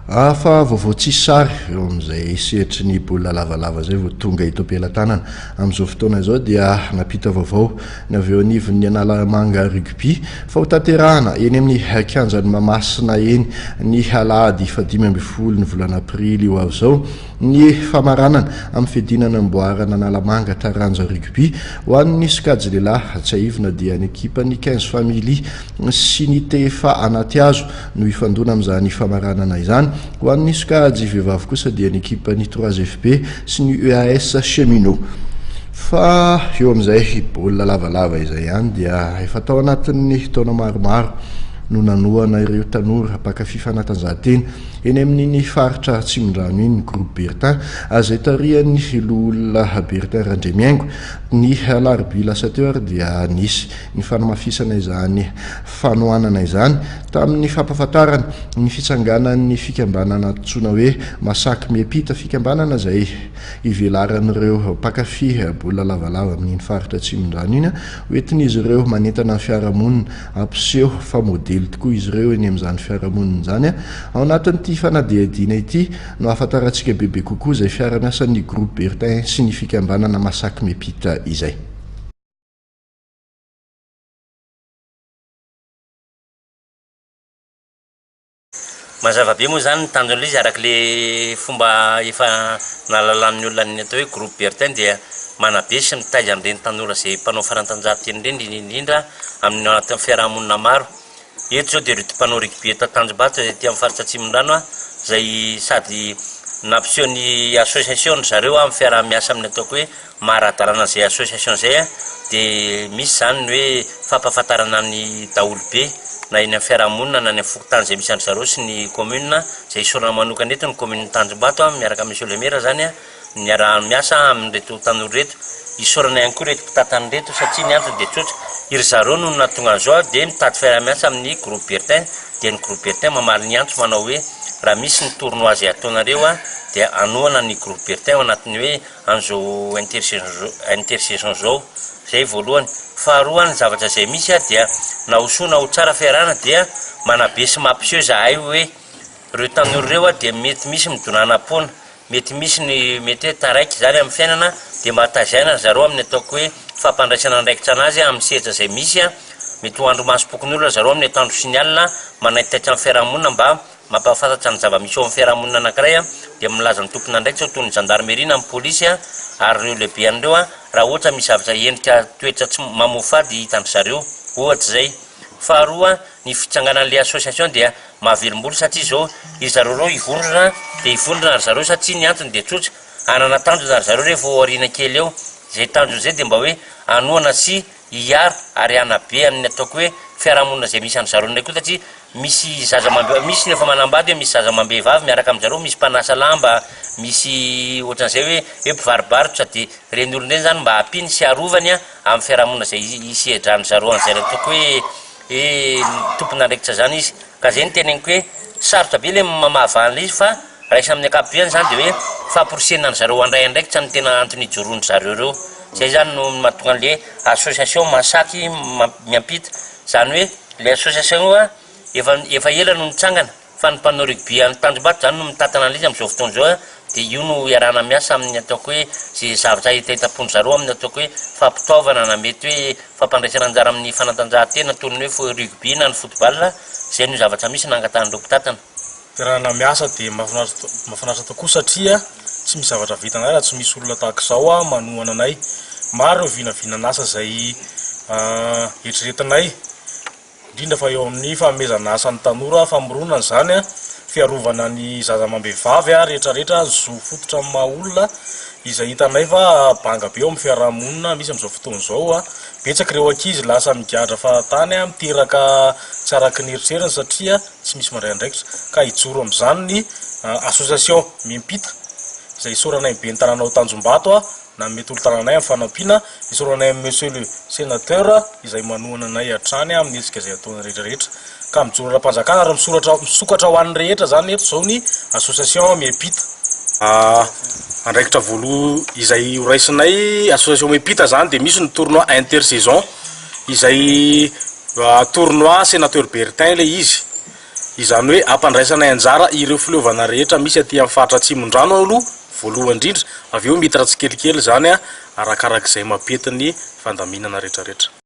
Fa vaovao tsisy sary eo amin'izay sehatry ny baolina lavalava zay vao tonga eto am-pelantanana amin'izao fotoana izao dia napita vaovao ny avy eo anivon'ny Analamanga rugby fa ho tanterahana eny amin'ny kianjan'ny Mahamasina eny ny alahady 15 ny volana aprily io avy izao ny famaranana amin'ny fiadinana amboarana Analamanga taranja rugby ho an'ny sokajy lehilahy tsy aivina dia ny ekipan'ny 15 family sy ny TFA Anaty-Hazo no ifandona amin'izany famaranana izany ho an'ny sokajy vehivavy kosa dia ny ekipan'ny 3FP sy ny UAS Cheminot. Fa eo amin'izay baolina lavalava izay ihany dia efa tao anatin'ny taona maromaro no nanoana ireo tanora mpakafy fanatanjahantena eny amin'ny faritra Atsimondrano iny groupe Bertin azay tarihan'ny lola Bertin Randremiaingo ny alarobia lasa teo ary dia nisy ny fanamafisana izany fanohanana izany tamin'ny fampahafantarana ny fitsanganan'ny fikambanana antsoina hoe Masaky Miampita fikambanana izay ivelaran'ireo mpakafy baolina lavalava amin'ny faritra Atsimondrano iny hoentin'izy ireo manentana ny fiarahamonina ampiseho fa modely tokoa izy ireo eny amin'izany fiarahamonina izany ao anatin'ity fanadihadiana ity no ahafantarantsika bebe kokoa izay fiara-miasan'ny groupe Bertin sy ny fikambanana Masaky Miampita izay. Mazava be moa zany tanjona izy araka le fomba efa nalalan'ny olona ny atao hoe groupe Bertin dia manabe sy mitaiza amin'ireny tanora izay mpanao fanatanjahantena ireny indrindra amin'ny anatin'ny fiarahamonina maro. Eto zao dia ireo mpanao rugby eto Tanjombato izay ty amin'ny faritra Atsimondrano izay sady nampiseho ny association zareo amin'ny fiaraha-miasa amin'ny ataoko hoe maradarana izay association izay dia misy zany ny hoe fampahafantarana ny daholobe na eny amin'ny fiarahamonina na ny fokotany izay misy an'zareo sy ny commune izay isorana manokana eto ny commune Tanjombato miaraka amin'ny monsieur le maire zany miara-miasa amin'reto tanora reto isorana ihany koa reto mpitantany reto satria ny antony dia tsotra iry zareo no natonga an'izao dia mitady fiara-miasa amin'ny groupe Bertin dia ny groupe Bertin mamaly ny antso manao hoe raha misy ny tournoi izay ataonareo dia anohana ny groupe Bertin ao anatin'ny hoe an'izao intersaison zao zay voalohany. Faharoa ny zavatra izay misy dia na ho soa na ho tsara fiarahana dia manabe sy mampiseho zahay hoe ireo tanora ireo dia mety misy midonana am-poana, mety misy ny mety hoe taraiky zany amin'ny fiainana dia mba tazaina zareo amin'ny ataoko hoe fampandraisana andraikitra anazy amin'ny sehatra izay misy mety ho andro maso-pokony olona zareo amin'ny atoandro sy ny alina manaitaitra amin'ny fiarahamonina mba mampahafantatra ny zava-misy eo amin'ny fiarahamonina anankiray dia milaza ny tompony andraikitra toy ny gendarmerie na ny polisy ary ireo lehibe an'ireo raha ohatra misy zavatra endrika toetra tsy mamofady hitandry zareo ohatra izay. Faharoa ny fitsanganan'le association dia mahavelim-bolo satria zao izy zareo reo ivondrona dia ivondrona ary zareo satria ny antony dia tsotra anana tanjona ary zareo rehefa aoriana kely eo izay tanjona izay dia mba hoe anohana sy hiara ary anabe amin'ny ataoko hoe fiarahamonina izay misy an'zareo ndraiky koa satria misy zaza misy nefa manambady hoe misy zaza mambehivavy miaraka amin'zareo misy mpanasa lamba misy ohatran'izay hoe mpivaribarotra dia reny olona ireny zany mba hampiny sy arovany amin'ny fiarahamonina izay isedrany zareo an'izay ataoko hoe tompony andraikitra zany izy ka zay ny teneniko hoe sarotra be le mamahavan'le izy fa raisa amin'ny akapobeany zany dia hoe famporisena ny zareo andray andraikitra ny tena antony ijoroany zareo reo zay zany no mahatonga an'le association Masaky Miampita zany hoe le association efa ela no nitsangana fa ny mpanao rugby any Tanjombato zany no mitantana an'izy amin'izao fotoana izao dia io no iarahana miasa amin'ny ataoko hoe zay zavatra hitahitapony zareo amin'ny ataoko hoe fampitaovana na mety hoe fampandraisana anjara amin'ny fanatanjahantena toy ny hoe rugby na ny football zay no zavatra misy nangatan'ireo mpitantana. Fiarahana miasa dia mahafinaritra tokoa satria tsy misy zavatra vitanay raha tsy misy olona tahaka izao manohana anay. Maro vinavinan'asa izay eritreretanay indrindra fa eo amin'ny fanomezana asa ny tanora famoronana zany fiarovana ny zaza mambehivavy rehetrarehetra zo fototra amin'ny maha olona izay hitanay fa banga be eo amin'ny fiarahamonina misy amin'izao fotoana izao betsaka ireo ankizy lasa migadra fahatany miteraka tsy araky ny eritseriny satria tsy misy mandray andraikitra ka hijoro amin'izany ny association Miampita izay isoranay be ny tanànao Tanjombato na mety olo tanànay amin'ny fanampiana isoranay amin'ny monsieur le sénateur izay manohana anay hatrany amin'ny hetsika izay ataona rehetrarehetra ka mijoro ara-panjakana ary misokatra ho an'ny rehetra zany eto zao ny association Miampita. Andraikitra voalo izay horaisinay association Miampita zany dia misy ny tournoi intersaison izay tournoi sénateur Bertin le izy izany hoe ampandraisana anjara ireo filovana rehetra misy aty amin'ny faritra Atsimon-drano aloha voalohany indrindra, avy eo miditra tsikelikely zany a arakarak'izay mapetiny fandaminana rehetrarehetra.